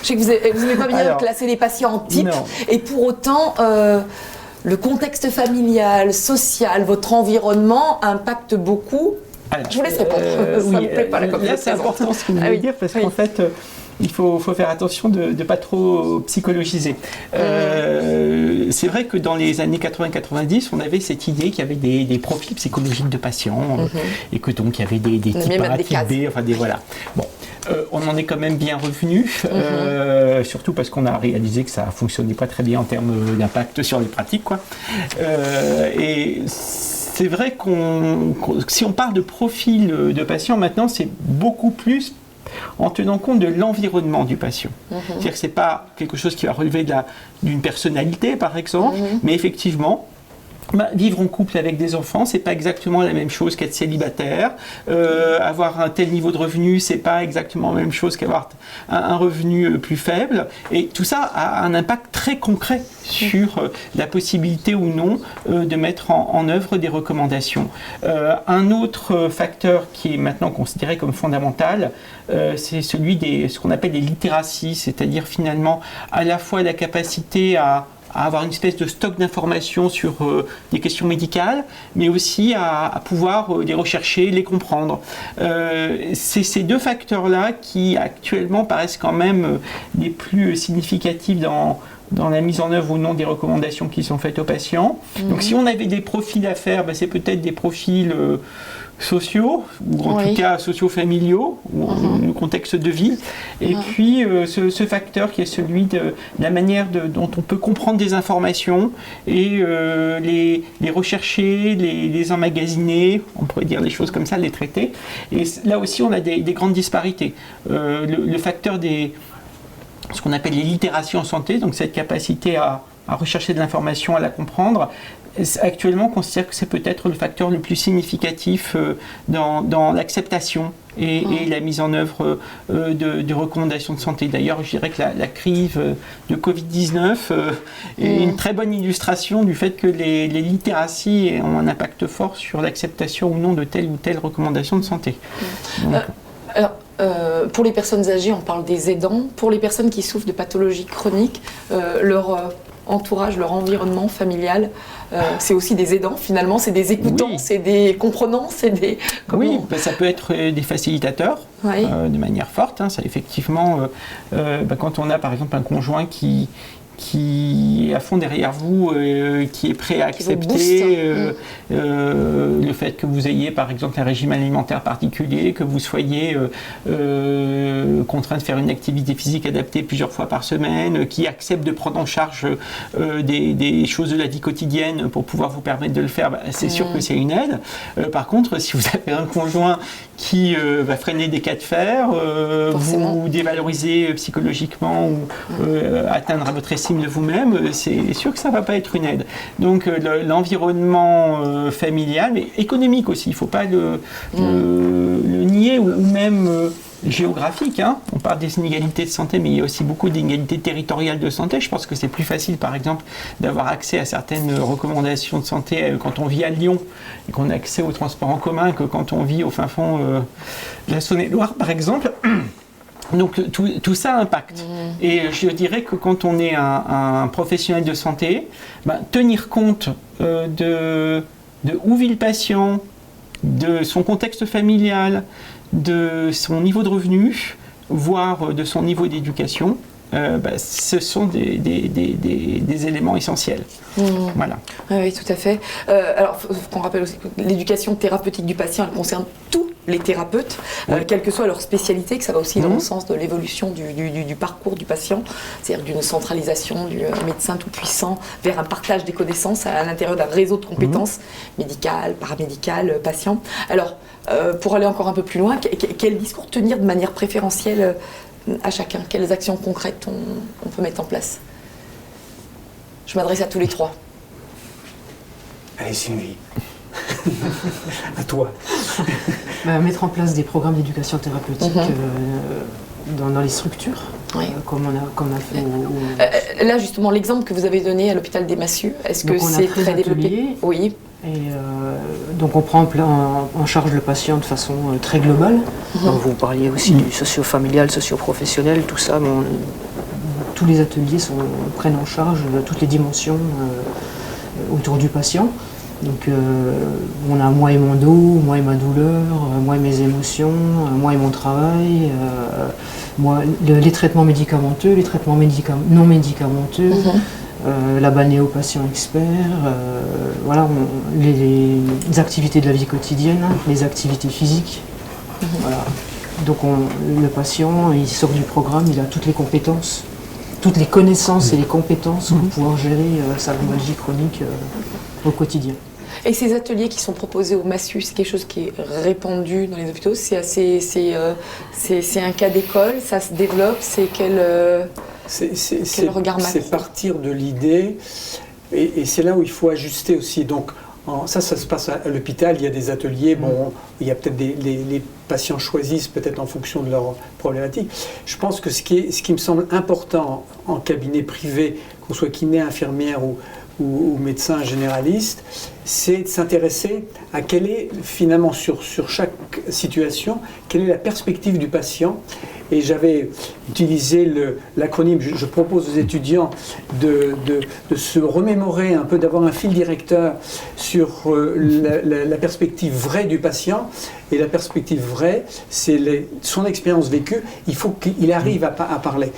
je sais que vous n'aimez pas bien classer les patients en types, et pour autant... le contexte familial, social, votre environnement impacte beaucoup. Alors, je vous laisse répondre. Ça me plaît pas, là, c'est important ce que vous voulez dire, parce qu'en fait, il faut faire attention de ne pas trop psychologiser. C'est vrai que dans les années 80-90, on avait cette idée qu'il y avait des profils psychologiques de patients, et que donc il y avait des types A, types B, enfin des voilà. Bon. On en est quand même bien revenu, surtout parce qu'on a réalisé que ça ne fonctionnait pas très bien en termes d'impact sur les pratiques, quoi. Et c'est vrai si on parle de profil de patient maintenant, c'est beaucoup plus en tenant compte de l'environnement du patient. C'est-à-dire que ce n'est pas quelque chose qui va relever d'une personnalité, par exemple, mais effectivement, vivre en couple avec des enfants, c'est pas exactement la même chose qu'être célibataire. Avoir un tel niveau de revenu, c'est pas exactement la même chose qu'avoir un revenu plus faible. Et tout ça a un impact très concret sur la possibilité ou non de mettre en œuvre des recommandations. Un autre facteur qui est maintenant considéré comme fondamental, c'est celui ce qu'on appelle des littératies, c'est-à-dire finalement à la fois la capacité à avoir une espèce de stock d'informations sur des questions médicales, mais aussi à pouvoir les rechercher, les comprendre. C'est ces deux facteurs-là qui actuellement paraissent quand même les plus significatifs dans la mise en œuvre ou non des recommandations qui sont faites aux patients. Donc si on avait des profils à faire, c'est peut-être des profils sociaux, ou en tout cas socio-familiaux, ou le contexte de vie, et puis ce facteur qui est celui de la manière dont on peut comprendre des informations et les rechercher, les emmagasiner, on pourrait dire des choses comme ça, les traiter. Et là aussi on a des grandes disparités. Le facteur ce qu'on appelle les littératies en santé, donc cette capacité à rechercher de l'information, à la comprendre, actuellement on considère que c'est peut-être le facteur le plus significatif dans l'acceptation et la mise en œuvre de recommandations de santé. D'ailleurs, je dirais que la crise de Covid-19 est une très bonne illustration du fait que les littératies ont un impact fort sur l'acceptation ou non de telle ou telle recommandation de santé. Donc, pour les personnes âgées, on parle des aidants. Pour les personnes qui souffrent de pathologies chroniques, leur entourage, leur environnement familial, c'est aussi des aidants finalement, c'est des écoutants, c'est des comprenants, c'est des... Oui, ça peut être des facilitateurs de manière forte. Ça, effectivement, quand on a par exemple un conjoint qui est à fond derrière vous, qui est prêt à accepter le fait que vous ayez par exemple un régime alimentaire particulier, que vous soyez contraint de faire une activité physique adaptée plusieurs fois par semaine, qui accepte de prendre en charge des choses de la vie quotidienne pour pouvoir vous permettre de le faire, c'est sûr que c'est une aide. Par contre, si vous avez un conjoint qui va freiner des cas de fer, vous dévaloriser psychologiquement ou atteindre à votre estime de vous-même, c'est sûr que ça ne va pas être une aide. Donc l'environnement familial, mais économique aussi, il ne faut pas le nier, ou même géographique. On parle des inégalités de santé, mais il y a aussi beaucoup d'inégalités territoriales de santé. Je pense que c'est plus facile, par exemple, d'avoir accès à certaines recommandations de santé quand on vit à Lyon et qu'on a accès aux transports en commun que quand on vit au fin fond de la Saône-et-Loire, par exemple. Donc tout ça impacte. Et je dirais que quand on est un professionnel de santé, tenir compte de où vit le patient, de son contexte familial, de son niveau de revenu, voire de son niveau d'éducation, ce sont des éléments essentiels. Voilà. Oui, tout à fait. Alors, il faut qu'on rappelle aussi que l'éducation thérapeutique du patient, elle concerne tous les thérapeutes, quelle que soit leur spécialité, que ça va aussi dans le sens de l'évolution du parcours du patient, c'est-à-dire d'une centralisation du médecin tout-puissant vers un partage des connaissances à l'intérieur d'un réseau de compétences médicales, paramédicales, patients. Alors, pour aller encore un peu plus loin, quel discours tenir de manière préférentielle à chacun? Quelles actions concrètes on peut mettre en place? Je m'adresse à tous les trois. Allez, Sylvie. À toi. Mettre en place des programmes d'éducation thérapeutique dans les structures, comme on a fait. Là, justement, l'exemple que vous avez donné à l'hôpital des Massues, est-ce que c'est très développé? Oui. Et donc on prend en charge le patient de façon très globale. Donc vous parliez aussi du socio-familial, socio-professionnel, tout ça. Tous les ateliers prennent en charge toutes les dimensions autour du patient. Donc on a moi et mon dos, moi et ma douleur, moi et mes émotions, moi et mon travail, les traitements médicamenteux, les traitements non médicamenteux, la balnéo-patient expert, voilà, les activités de la vie quotidienne, les activités physiques. Voilà. Donc le patient, il sort du programme, il a toutes les compétences, toutes les connaissances et les compétences pour pouvoir gérer sa lombalgie chronique au quotidien. Et ces ateliers qui sont proposés au Massues, c'est quelque chose qui est répandu dans les hôpitaux? C'est un cas d'école, ça se développe, c'est quel regard macro? C'est partir de l'idée, et c'est là où il faut ajuster aussi. Donc, ça se passe à l'hôpital, il y a des ateliers, bon, il y a peut-être les patients choisissent peut-être en fonction de leur problématique. Je pense que ce qui me semble important en cabinet privé, qu'on soit kiné, infirmière ou médecin généraliste, c'est de s'intéresser à quelle est finalement sur chaque situation, quelle est la perspective du patient. Et j'avais utilisé l'acronyme, je propose aux étudiants de se remémorer un peu, d'avoir un fil directeur sur la perspective vraie du patient. Et la perspective vraie, c'est son expérience vécue. Il faut qu'il arrive à parler.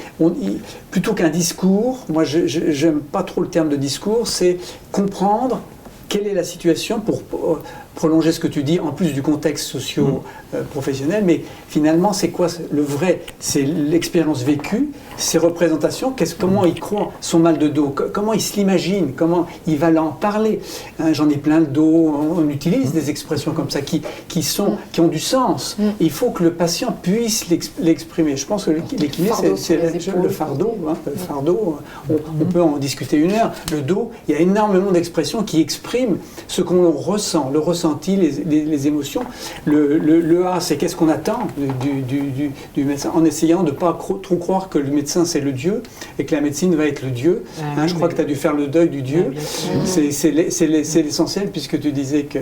Plutôt qu'un discours, moi je n'aime pas trop le terme de discours, c'est comprendre quelle est la situation pour prolonger ce que tu dis, en plus du contexte socio-professionnel, mais finalement, c'est quoi le vrai? C'est l'expérience vécue, ses représentations, comment il croit son mal de dos, comment il se l'imagine, comment il va en parler. Hein, j'en ai plein le dos, on utilise des expressions comme ça qui ont du sens. Il faut que le patient puisse l'exprimer. Je pense que les kinés, c'est le fardeau. Hein, le fardeau, on peut en discuter une heure. Le dos, il y a énormément d'expressions qui expriment ce qu'on ressent, le ressenti, les émotions. Le A, c'est qu'est-ce qu'on attend du médecin, en essayant de ne pas trop croire que le médecin c'est le Dieu et que la médecine va être le Dieu. Je crois que tu as dû faire le deuil du Dieu. C'est l'essentiel, puisque tu disais que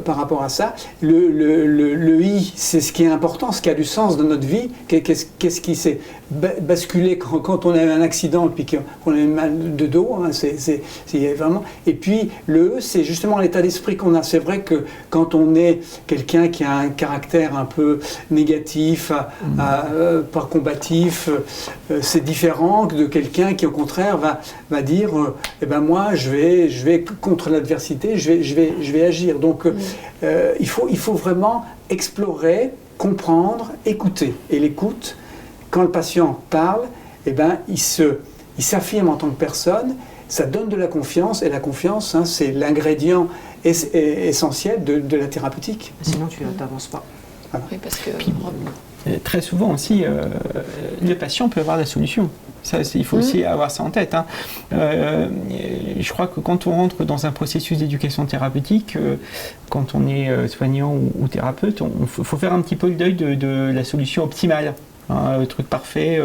par rapport à ça, le I, c'est ce qui est important, ce qui a du sens dans notre vie. Qu'est-ce qui s'est basculé quand on a eu un accident et qu'on a eu mal de dos, hein, c'est vraiment. Et puis le E, c'est justement l'état d'esprit qu'on a. C'est vrai que quand on est quelqu'un qui a un caractère un peu négatif, pas combatif, c'est différent de quelqu'un qui au contraire va dire eh ben moi je vais contre l'adversité, je vais agir. Donc il faut vraiment explorer, comprendre, écouter. Et l'écoute, quand le patient parle, eh ben il s'affirme en tant que personne. Ça donne de la confiance, et la confiance, hein, c'est l'ingrédient essentiel de la thérapeutique. Sinon, tu n'avances pas. Voilà. Oui, parce que... Puis, très souvent aussi, le patient peut avoir la solution. Ça, il faut aussi avoir ça en tête. Hein. Je crois que quand on rentre dans un processus d'éducation thérapeutique, quand on est soignant ou thérapeute, il faut faire un petit peu le deuil de la solution optimale. Hein, le truc parfait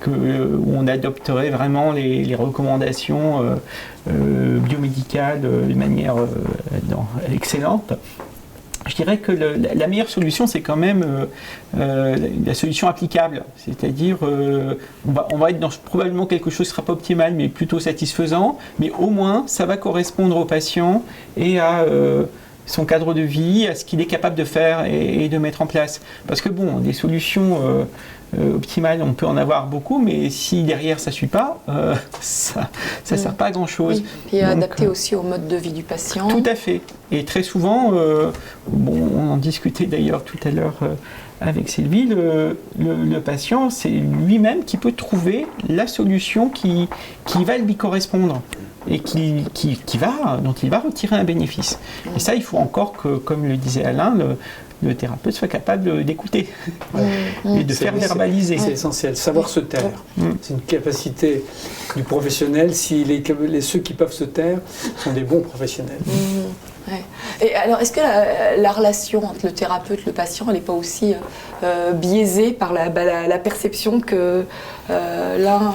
où on adopterait vraiment les recommandations biomédicales de manière excellente. Je dirais que la meilleure solution, c'est quand même la solution applicable. C'est-à-dire, on va être dans probablement quelque chose qui ne sera pas optimal, mais plutôt satisfaisant. Mais au moins, ça va correspondre au patient et à son cadre de vie, à ce qu'il est capable de faire et de mettre en place. Parce que bon, des solutions optimales, on peut en avoir beaucoup, mais si derrière ça ne suit pas, ça ne sert pas à grand-chose. Oui. Et adapté aussi au mode de vie du patient. Tout à fait. Et très souvent, on en discutait d'ailleurs tout à l'heure avec Sylvie, le patient, c'est lui-même qui peut trouver la solution qui va lui correspondre et dont il va retirer un bénéfice. Et ça, il faut encore que, comme le disait Alain, le thérapeute soit capable d'écouter et de faire verbaliser. C'est essentiel, savoir se taire. C'est une capacité du professionnel. Si ceux qui peuvent se taire sont des bons professionnels. Ouais. Et alors, est-ce que la relation entre le thérapeute et le patient, elle n'est pas aussi biaisée par la perception que l'un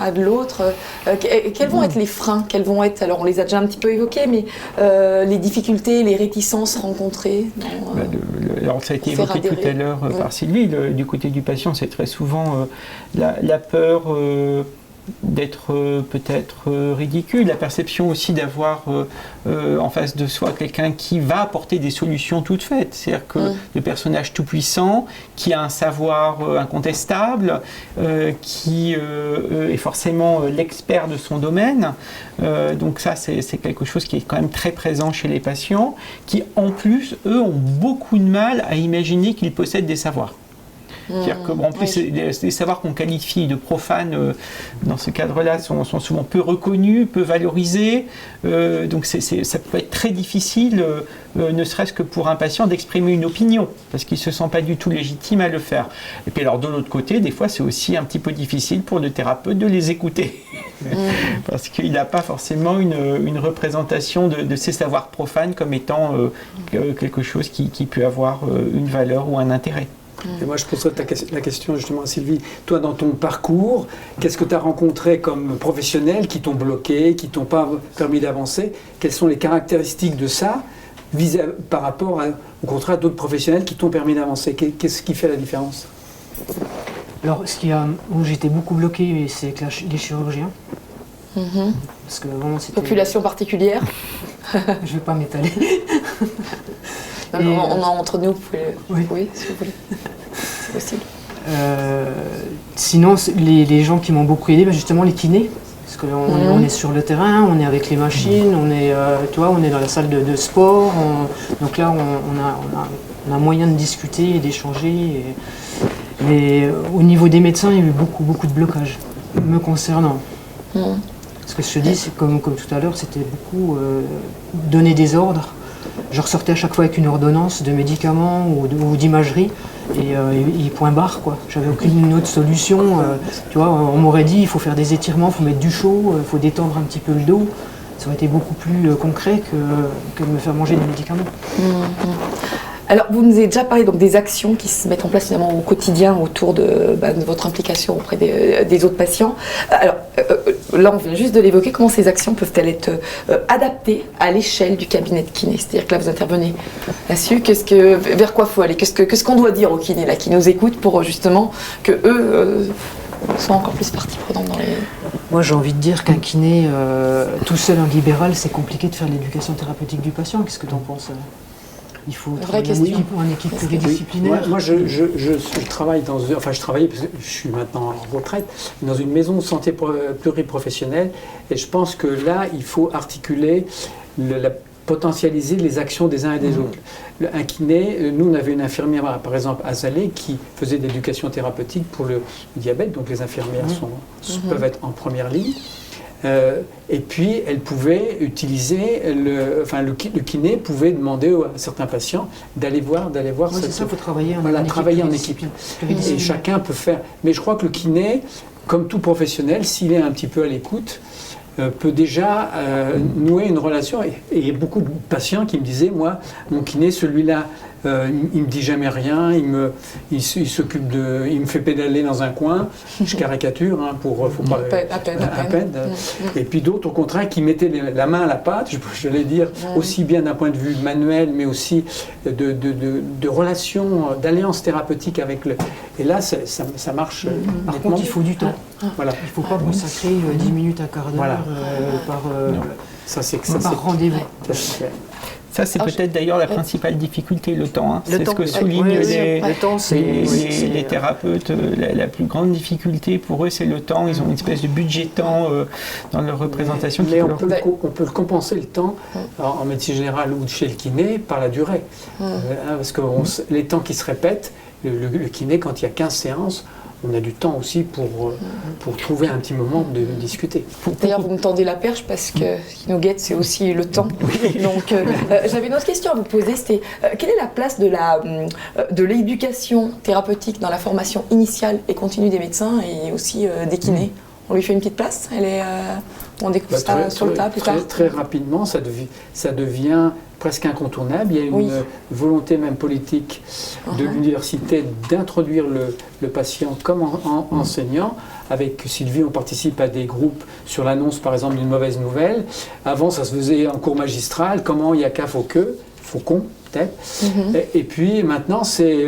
a de l'autre? Quels vont être les freins? Quels vont être, alors on les a déjà un petit peu évoqués, mais les difficultés, les réticences rencontrées alors ça a été évoqué tout à l'heure par Sylvie, du côté du patient, c'est très souvent la peur d'être peut-être ridicule, la perception aussi d'avoir en face de soi quelqu'un qui va apporter des solutions toutes faites, c'est-à-dire que le personnage tout-puissant, qui a un savoir incontestable, qui est forcément l'expert de son domaine, donc ça c'est quelque chose qui est quand même très présent chez les patients, qui en plus, eux, ont beaucoup de mal à imaginer qu'ils possèdent des savoirs. C'est-à-dire que, en plus, les savoirs qu'on qualifie de profanes dans ce cadre-là sont souvent peu reconnus, peu valorisés. Donc ça peut être très difficile, ne serait-ce que pour un patient, d'exprimer une opinion, parce qu'il ne se sent pas du tout légitime à le faire. Et puis alors de l'autre côté, des fois c'est aussi un petit peu difficile pour le thérapeute de les écouter, parce qu'il n'a pas forcément une représentation de ces savoirs profanes comme étant quelque chose qui peut avoir une valeur ou un intérêt. Et moi, je poserais la question justement à Sylvie. Toi, dans ton parcours, qu'est-ce que tu as rencontré comme professionnels qui t'ont bloqué, qui ne t'ont pas permis d'avancer? Quelles sont les caractéristiques de ça par rapport au contraire d'autres professionnels qui t'ont permis d'avancer? Qu'est-ce qui fait la différence? Alors, où j'étais beaucoup bloqué, c'est avec les chirurgiens. Parce que vraiment, c'était... Population particulière? Je ne vais pas m'étaler. On a entre nous, vous pouvez... Oui, si vous voulez. C'est possible. Sinon, les gens qui m'ont beaucoup aidé, justement les kinés. Parce qu'on est sur le terrain, on est avec les machines, on est dans la salle de sport. Donc là, on a moyen de discuter et d'échanger. Mais au niveau des médecins, il y a eu beaucoup de blocages me concernant. Ce que je te dis, c'est comme tout à l'heure, c'était beaucoup donner des ordres. Je ressortais à chaque fois avec une ordonnance de médicaments ou d'imagerie et point barre, quoi. J'avais aucune autre solution. Tu vois, on m'aurait dit il faut faire des étirements, il faut mettre du chaud, il faut détendre un petit peu le dos. Ça aurait été beaucoup plus concret que de me faire manger des médicaments. Alors, vous nous avez déjà parlé donc, des actions qui se mettent en place finalement au quotidien autour de votre implication auprès des autres patients. Alors, là, on vient juste de l'évoquer. Comment ces actions peuvent-elles être adaptées à l'échelle du cabinet de kiné? C'est-à-dire que là, vous intervenez là-dessus. Vers quoi il faut aller? Qu'est-ce qu'on doit dire aux kinés là, qui nous écoutent pour justement que eux soient encore plus partie prenante dans les... Moi, j'ai envie de dire qu'un kiné tout seul en libéral, c'est compliqué de faire l'éducation thérapeutique du patient. Qu'est-ce que tu en penses? Il faut travailler en équipe pluridisciplinaire. Oui. Moi, je travaille je travaillais parce que je suis maintenant en retraite, dans une maison de santé pluriprofessionnelle, et je pense que là, il faut articuler, potentialiser les actions des uns et des autres. Un kiné, nous, on avait une infirmière, par exemple, à Zalé, qui faisait de l'éducation thérapeutique pour le diabète, donc les infirmières peuvent être en première ligne. Et puis, elle pouvait utiliser, le kiné pouvait demander à certains patients d'aller voir. Oui, c'est ça, il faut travailler en équipe. Et chacun peut faire. Mais je crois que le kiné, comme tout professionnel, s'il est un petit peu à l'écoute, peut déjà nouer une relation. Et il y a beaucoup de patients qui me disaient, moi, mon kiné, celui-là, il me dit jamais rien, il me fait pédaler dans un coin, je caricature, faut pas à peine. Et puis d'autres au contraire qui mettaient la main à la pâte, je vais dire, aussi bien d'un point de vue manuel, mais aussi de relation, d'alliance thérapeutique avec le... Et là, ça marche. Par contre, il faut du temps. Voilà. Il ne faut pas consacrer 10 minutes, un quart d'heure par rendez-vous. Ça, c'est peut-être d'ailleurs la principale difficulté, le temps. Le C'est temps, ce que oui. soulignent Oui, les temps, les thérapeutes. La plus grande difficulté pour eux, c'est le temps. Ils ont une espèce de budget temps dans leur représentation. Mais on peut le compenser le temps en médecine générale ou chez le kiné par la durée. Parce que les temps qui se répètent, le kiné, quand il y a 15 séances, on a du temps aussi pour trouver un petit moment de discuter. D'ailleurs, vous me tendez la perche parce que ce qui nous guette, c'est aussi le temps. Donc, j'avais une autre question à vous poser, c'était quelle est la place de l'éducation thérapeutique dans la formation initiale et continue des médecins et aussi des kinés? On lui fait une petite place? On découvre ça sur le tas plus tard? Très rapidement, ça devient presque incontournable. Il y a une volonté même politique de l'université d'introduire le patient comme enseignant. Avec Sylvie, on participe à des groupes sur l'annonce, par exemple, d'une mauvaise nouvelle. Avant, ça se faisait en cours magistral. Comment il y a qu'à Faucon, peut-être. Et puis maintenant, c'est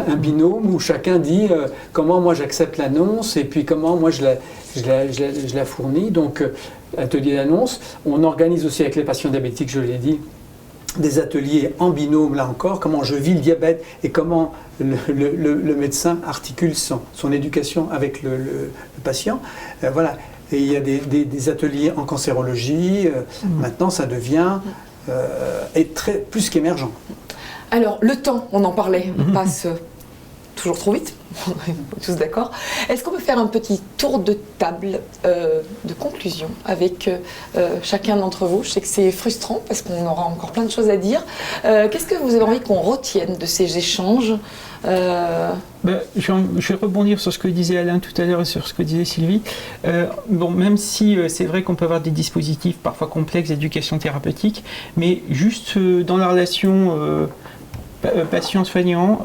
un binôme où chacun dit comment moi j'accepte l'annonce et puis comment moi je la fournis. Donc, atelier d'annonce. On organise aussi avec les patients diabétiques, je l'ai dit, des ateliers en binôme, là encore, comment je vis le diabète et comment le médecin articule son éducation avec le patient. Voilà. Et il y a des ateliers en cancérologie. Maintenant, ça devient plus qu'émergent. Alors, le temps, on en parlait, passe toujours trop vite, on est tous d'accord. Est-ce qu'on peut faire un petit tour de table de conclusion avec chacun d'entre vous? Je sais que c'est frustrant parce qu'on aura encore plein de choses à dire. Qu'est-ce que vous avez envie qu'on retienne de ces échanges? Je vais rebondir sur ce que disait Alain tout à l'heure et sur ce que disait Sylvie. Même si c'est vrai qu'on peut avoir des dispositifs parfois complexes d'éducation thérapeutique, mais juste dans la relation patient-soignant,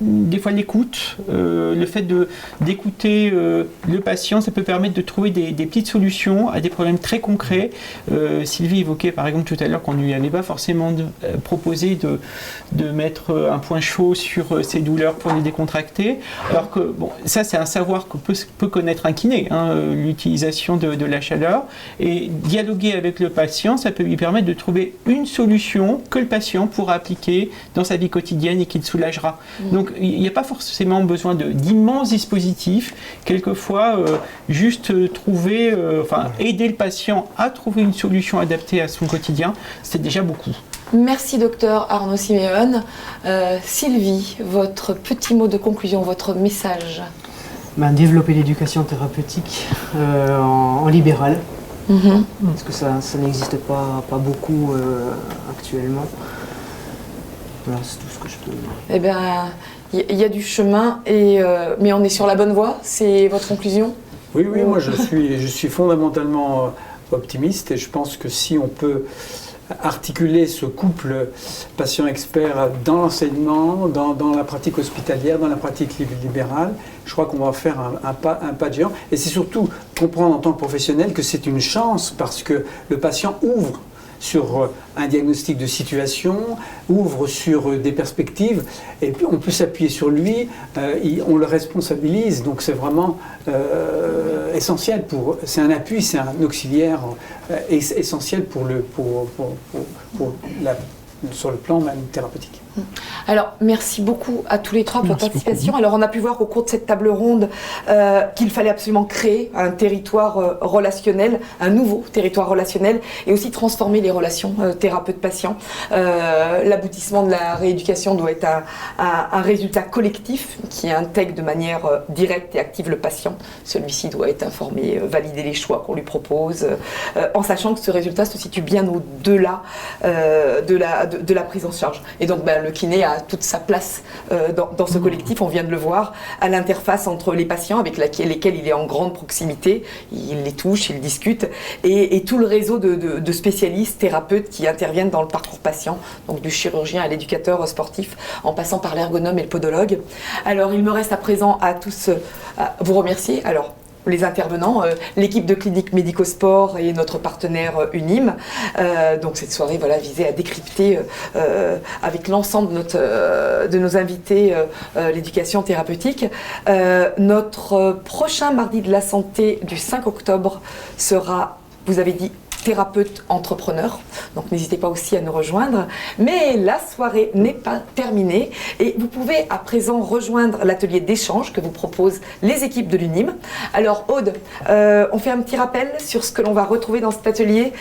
des fois l'écoute, le fait d'écouter le patient, ça peut permettre de trouver des petites solutions à des problèmes très concrets. Sylvie évoquait par exemple tout à l'heure qu'on ne lui avait pas forcément proposé de mettre un point chaud sur ses douleurs pour les décontracter, alors que ça c'est un savoir que peut connaître un kiné, l'utilisation de la chaleur, et dialoguer avec le patient, ça peut lui permettre de trouver une solution que le patient pourra appliquer dans sa vie quotidienne et qui le soulagera. Donc il n'y a pas forcément besoin d'immenses dispositifs. Quelquefois, juste aider le patient à trouver une solution adaptée à son quotidien, c'est déjà beaucoup. Merci docteur Arnaud Siméon. Sylvie, votre petit mot de conclusion, votre message? Développer l'éducation thérapeutique en libéral. Parce que ça n'existe pas beaucoup actuellement. Voilà, c'est tout ce que je peux dire. Eh bien, il y a du chemin, mais on est sur la bonne voie, c'est votre conclusion? Oui, moi je suis fondamentalement optimiste et je pense que si on peut articuler ce couple patient-expert dans l'enseignement, dans la pratique hospitalière, dans la pratique libérale, je crois qu'on va faire un pas de géant. Et c'est surtout comprendre en tant que professionnel que c'est une chance parce que le patient ouvre sur un diagnostic de situation, ouvre sur des perspectives, et puis on peut s'appuyer sur lui, on le responsabilise, donc c'est vraiment essentiel, c'est un appui, c'est un auxiliaire essentiel sur le plan même thérapeutique. Alors, merci beaucoup à tous les trois pour votre participation. Alors, on a pu voir au cours de cette table ronde qu'il fallait absolument créer un territoire relationnel, un nouveau territoire relationnel, et aussi transformer les relations thérapeute-patient. L'aboutissement de la rééducation doit être un résultat collectif qui intègre de manière directe et active le patient. Celui-ci doit être informé, valider les choix qu'on lui propose, en sachant que ce résultat se situe bien au-delà de la prise en charge. Et donc, le kiné a toute sa place dans ce collectif, on vient de le voir, à l'interface entre les patients avec lesquels il est en grande proximité, il les touche, il discute, et tout le réseau de spécialistes, thérapeutes qui interviennent dans le parcours patient, donc du chirurgien à l'éducateur sportif, en passant par l'ergonome et le podologue. Alors il me reste à présent à tous vous remercier. Alors, les intervenants, l'équipe de Clinique Médico-Sport et notre partenaire Unim. Donc cette soirée visait à décrypter avec l'ensemble de nos invités l'éducation thérapeutique. Notre prochain mardi de la santé du 5 octobre sera, vous avez dit, thérapeute entrepreneur. Donc n'hésitez pas aussi à nous rejoindre. Mais la soirée n'est pas terminée et vous pouvez à présent rejoindre l'atelier d'échange que vous proposent les équipes de l'UNIM. Alors Aude, on fait un petit rappel sur ce que l'on va retrouver dans cet atelier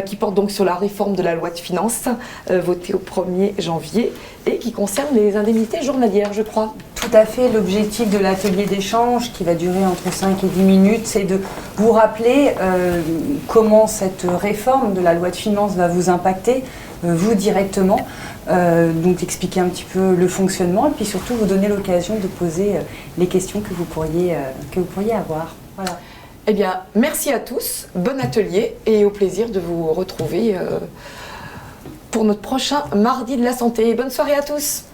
qui porte donc sur la réforme de la loi de finances votée au 1er janvier et qui concerne les indemnités journalières, je crois. Tout à fait, l'objectif de l'atelier d'échange qui va durer entre 5 et 10 minutes, c'est de vous rappeler comment cette réforme de la loi de finances va vous impacter, vous directement, donc expliquer un petit peu le fonctionnement et puis surtout vous donner l'occasion de poser les questions que vous pourriez avoir. Voilà. Eh bien, merci à tous, bon atelier et au plaisir de vous retrouver pour notre prochain Mardi de la Santé. Bonne soirée à tous.